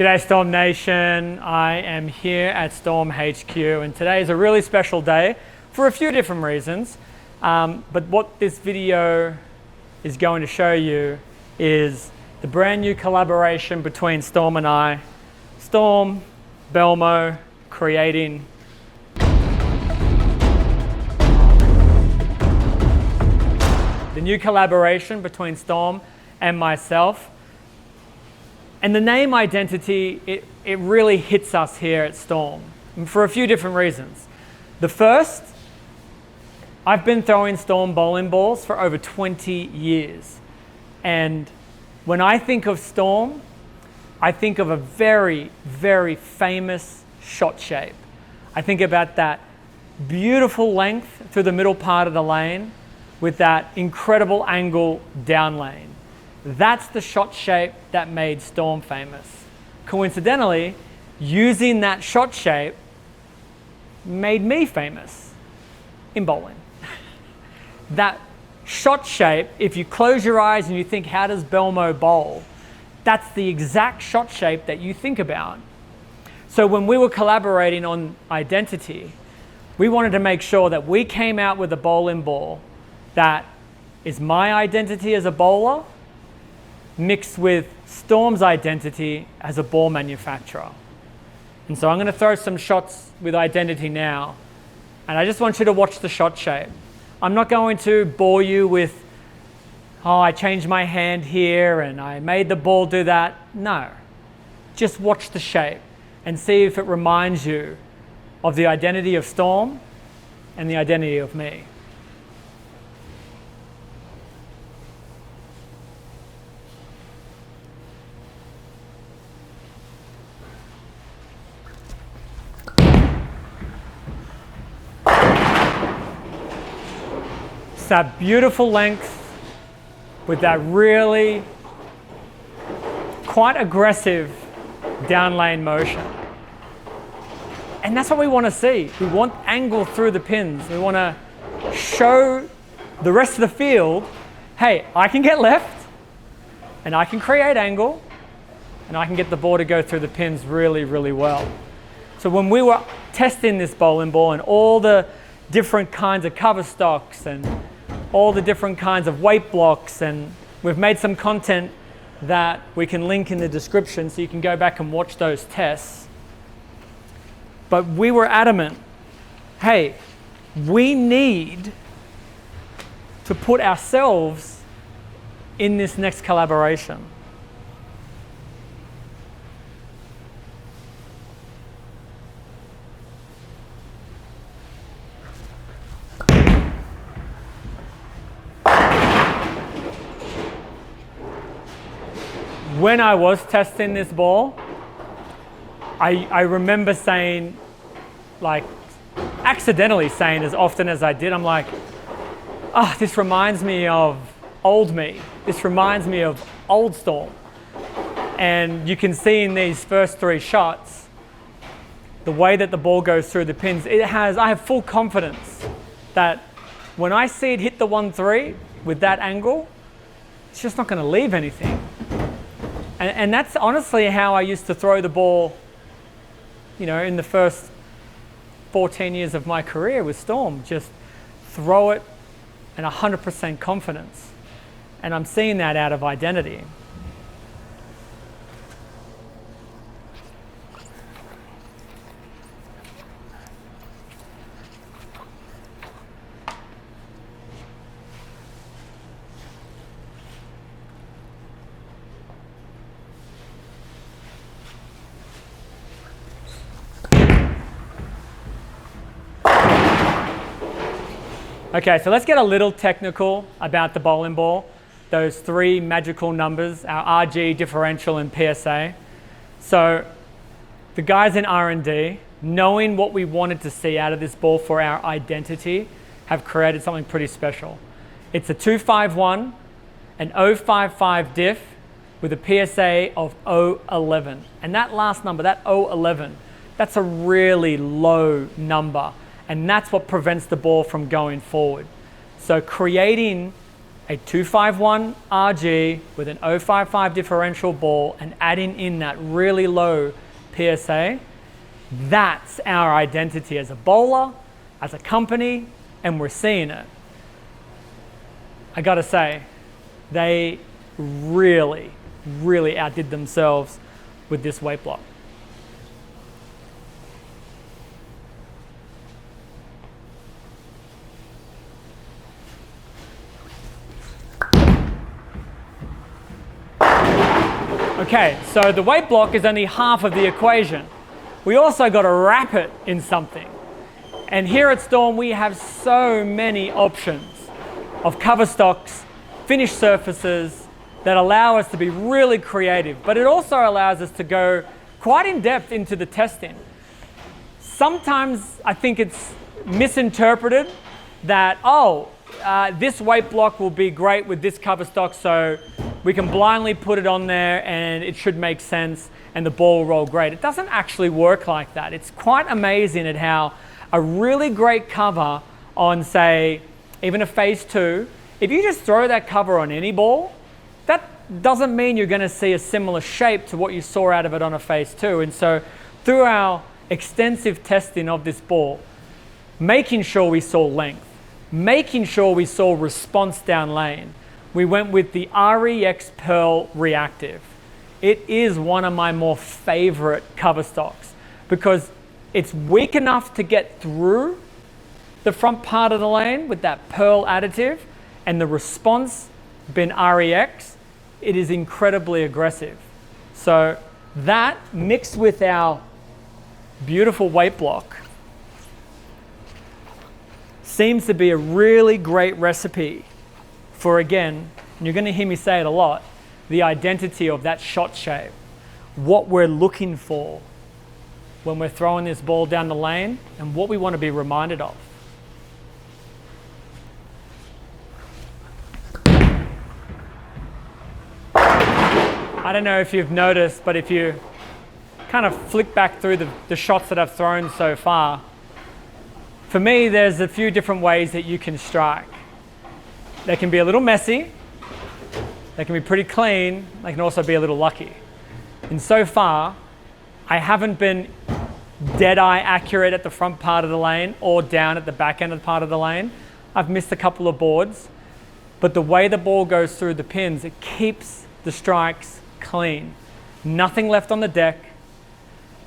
G'day Storm Nation, I am here at Storm HQ and today is a really special day for a few different reasons. But what this video is going to show you is the brand new collaboration between Storm and I. Storm, Belmo, creating the new collaboration between Storm and myself. And the name identity, it really hits us here at Storm for a few different reasons. The first, I've been throwing Storm bowling balls for over 20 years. And when I think of Storm, I think of a very, very famous shot shape. I think about that beautiful length through the middle part of the lane with that incredible angle down lane. That's the shot shape that made Storm famous. Coincidentally, using that shot shape made me famous in bowling. That shot shape, if you close your eyes and you think, how does Belmo bowl? That's the exact shot shape that you think about. So when we were collaborating on identity, we wanted to make sure that we came out with a bowling ball that is my identity as a bowler mixed with Storm's identity as a ball manufacturer. And so I'm going to throw some shots with identity now, and I just want you to watch the shot shape. I'm not going to bore you with, oh, I changed my hand here and I made the ball do that. No, just watch the shape and see if it reminds you of the identity of Storm and the identity of me. That beautiful length with that really quite aggressive down lane motion. And that's what we want to see. We want angle through the pins. We want to show the rest of the field, hey, I can get left and I can create angle and I can get the ball to go through the pins really, really well. So when we were testing this bowling ball and all the different kinds of Coverstocks and all the different kinds of weight blocks, and we've made some content that we can link in the description so you can go back and watch those tests. But we were adamant, hey, we need to put ourselves in this next collaboration. When I was testing this ball, I remember saying, like, accidentally saying as often as I did, I'm like, oh, this reminds me of old me. This reminds me of old Storm. And you can see in these first three shots, the way that the ball goes through the pins, I have full confidence that when I see it hit the 1-3 with that angle, it's just not going to leave anything. And that's honestly how I used to throw the ball, you know, in the first 14 years of my career with Storm. Just throw it and 100% confidence. And I'm seeing that out of identity. Okay, so let's get a little technical about the bowling ball. Those three magical numbers, our RG, differential, and PSA. So the guys in R&D, knowing what we wanted to see out of this ball for our identity, have created something pretty special. It's a 251, an 055 diff with a PSA of 011. And that last number, that 011, that's a really low number. And that's what prevents the ball from going forward. So creating a 251 RG with an 055 differential ball and adding in that really low PSA, that's our identity as a bowler, as a company, and we're seeing it. I gotta say, they really, really outdid themselves with this weight block. Okay, so the weight block is only half of the equation. We also got to wrap it in something. And here at Storm, we have so many options of cover stocks, finished surfaces that allow us to be really creative, but it also allows us to go quite in depth into the testing. Sometimes I think it's misinterpreted that, this weight block will be great with this cover stock, so we can blindly put it on there and it should make sense and the ball will roll great. It doesn't actually work like that. It's quite amazing at how a really great cover on, say, even a phase 2, if you just throw that cover on any ball, that doesn't mean you're going to see a similar shape to what you saw out of it on a phase 2. And so through our extensive testing of this ball, making sure we saw length, making sure we saw response down lane, we went with the REX Pearl Reactive. It is one of my more favorite cover stocks because it's weak enough to get through the front part of the lane with that pearl additive, and the response being REX, it is incredibly aggressive. So that mixed with our beautiful weight block seems to be a really great recipe for, again, and you're going to hear me say it a lot, the identity of that shot shape, what we're looking for when we're throwing this ball down the lane and what we want to be reminded of. I don't know if you've noticed, but if you kind of flick back through the shots that I've thrown so far, for me, there's a few different ways that you can strike. They can be a little messy, they can be pretty clean, they can also be a little lucky. And so far, I haven't been dead-eye accurate at the front part of the lane or down at the back end of the part of the lane. I've missed a couple of boards, but the way the ball goes through the pins, it keeps the strikes clean. Nothing left on the deck,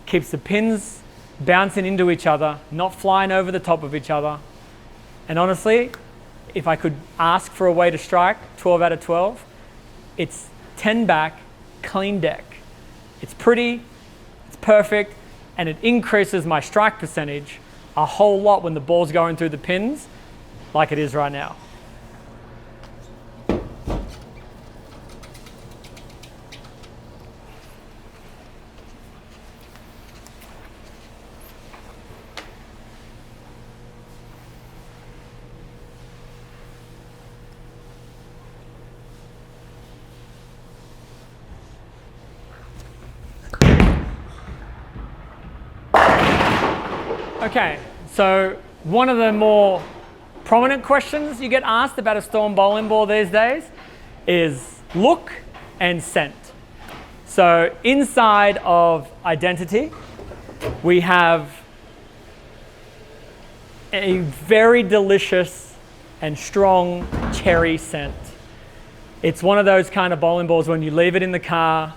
keeps the pins bouncing into each other, not flying over the top of each other. And honestly, if I could ask for a way to strike 12 out of 12, it's 10 back, clean deck. It's pretty, it's perfect, and it increases my strike percentage a whole lot when the ball's going through the pins like it is right now. Okay, so one of the more prominent questions you get asked about a Storm bowling ball these days is look and scent. So inside of Identity, we have a very delicious and strong cherry scent. It's one of those kind of bowling balls when you leave it in the car,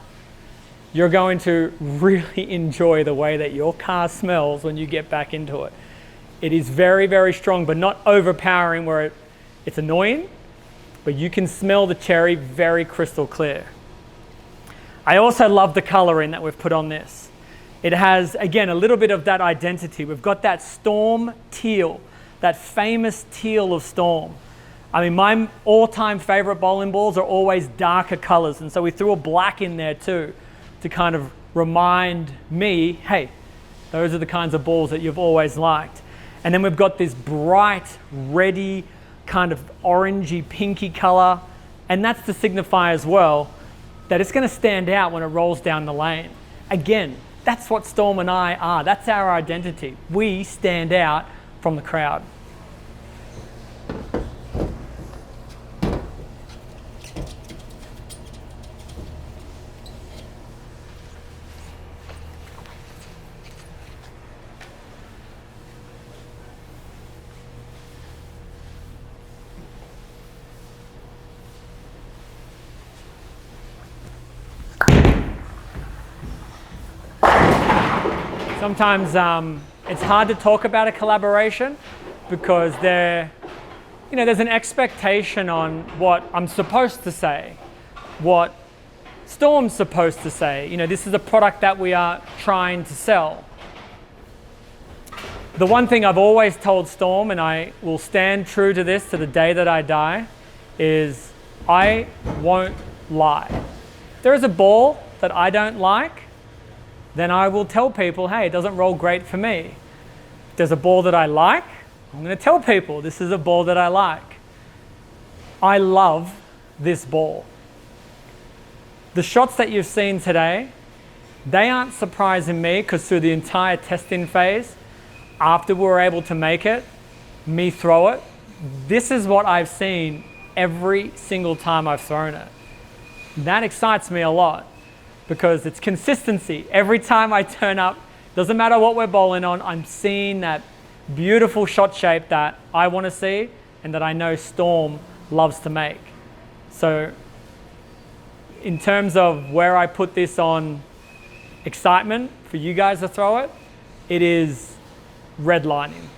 you're going to really enjoy the way that your car smells when you get back into it. It is very, very strong, but not overpowering where it's annoying, but you can smell the cherry very crystal clear. I also love the coloring that we've put on this. It has, again, a little bit of that identity. We've got that Storm Teal, that famous teal of Storm. I mean, my all-time favorite bowling balls are always darker colors, and so we threw a black in there too, to kind of remind me, hey, those are the kinds of balls that you've always liked. And then we've got this bright, reddy, kind of orangey, pinky color, and that's to signify as well that it's going to stand out when it rolls down the lane. Again, that's what Storm and I are. That's our identity. We stand out from the crowd. Sometimes it's hard to talk about a collaboration because there's an expectation on what I'm supposed to say, what Storm's supposed to say. This is a product that we are trying to sell. The one thing I've always told Storm, and I will stand true to this to the day that I die, is I won't lie. If there is a ball that I don't like, then I will tell people, hey, it doesn't roll great for me. If there's a ball that I like, I'm going to tell people this is a ball that I like. I love this ball. The shots that you've seen today, they aren't surprising me because through the entire testing phase, after we were able to make it, me throw it, this is what I've seen every single time I've thrown it. That excites me a lot because it's consistency. Every time I turn up, doesn't matter what we're bowling on, I'm seeing that beautiful shot shape that I want to see and that I know Storm loves to make. So in terms of where I put this on excitement for you guys to throw it, it is redlining.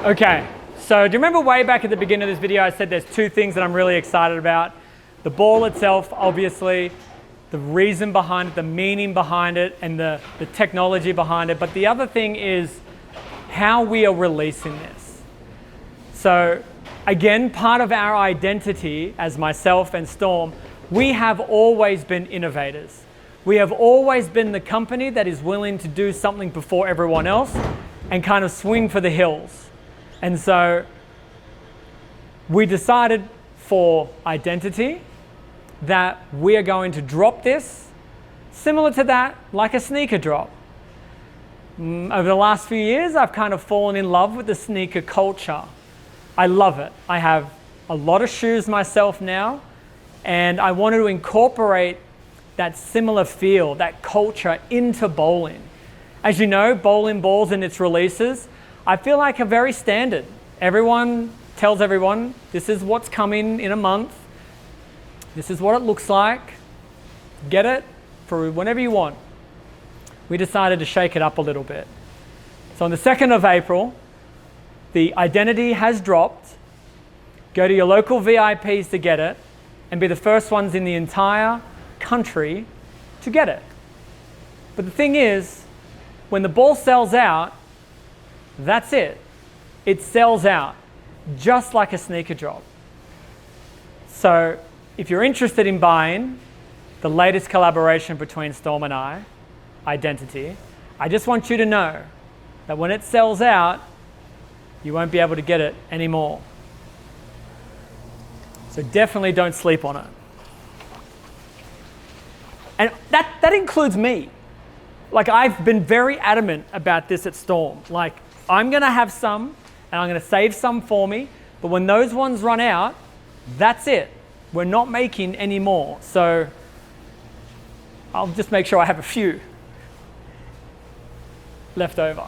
Okay, so do you remember way back at the beginning of this video I said there's two things that I'm really excited about? The ball itself, obviously, the reason behind it, the meaning behind it, and the technology behind it. But the other thing is how we are releasing this. So again, part of our identity as myself and Storm, we have always been innovators. We have always been the company that is willing to do something before everyone else and kind of swing for the hills. And so we decided for identity that we are going to drop this similar to that, like a sneaker drop. Over the last few years, I've kind of fallen in love with the sneaker culture. I love it. I have a lot of shoes myself now, and I wanted to incorporate that similar feel, that culture into bowling. As you know, bowling balls and its releases, I feel like are very standard. Everyone tells everyone, this is what's coming in a month. This is what it looks like. Get it for whenever you want. We decided to shake it up a little bit. So on the 2nd of April, the identity has dropped. Go to your local VIPs to get it and be the first ones in the entire country to get it. But the thing is, when the ball sells out, that's it. It sells out, just like a sneaker drop. So if you're interested in buying the latest collaboration between Storm and I, Identity, I just want you to know that when it sells out, you won't be able to get it anymore. So definitely don't sleep on it. And that includes me. Like, I've been very adamant about this at Storm. Like, I'm going to have some, and I'm going to save some for me, but when those ones run out, that's it. We're not making any more. So I'll just make sure I have a few left over.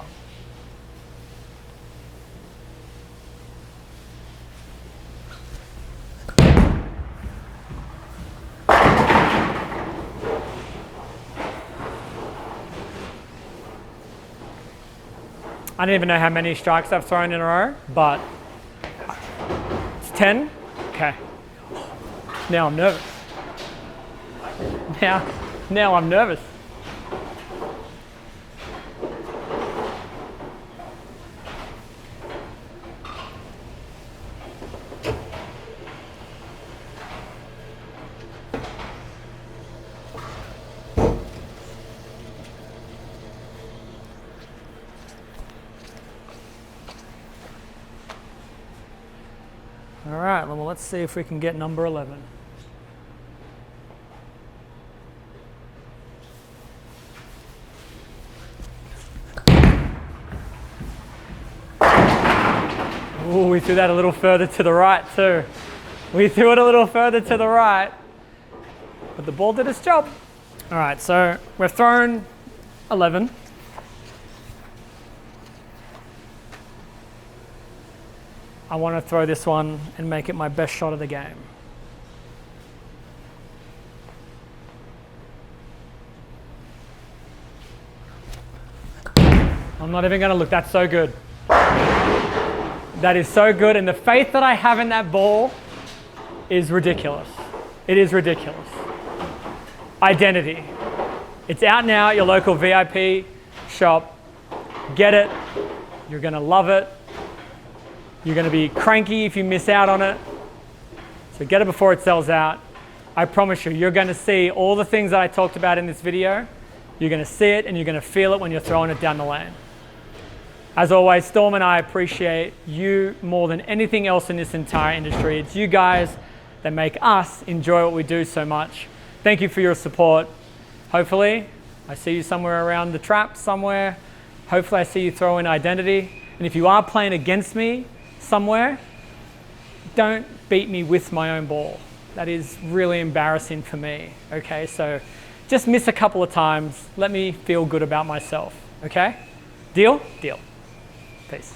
I don't even know how many strikes I've thrown in a row, but it's 10. Okay. Now I'm nervous. Now I'm nervous. All right, well, let's see if we can get number 11. Ooh, we threw that a little further to the right too. We threw it a little further to the right, but the ball did its job. All right, so we've thrown 11. I want to throw this one and make it my best shot of the game. I'm not even going to look. That's so good. That is so good. And the faith that I have in that ball is ridiculous. It is ridiculous. Identity. It's out now at your local VIP shop. Get it. You're going to love it. You're going to be cranky if you miss out on it. So get it before it sells out. I promise you, you're going to see all the things that I talked about in this video. You're going to see it and you're going to feel it when you're throwing it down the lane. As always, Storm and I appreciate you more than anything else in this entire industry. It's you guys that make us enjoy what we do so much. Thank you for your support. Hopefully, I see you somewhere around the trap somewhere. Hopefully, I see you throw in identity. And if you are playing against me somewhere, don't beat me with my own ball. That is really embarrassing for me, okay? So just miss a couple of times. Let me feel good about myself, okay? Deal? Deal. Peace.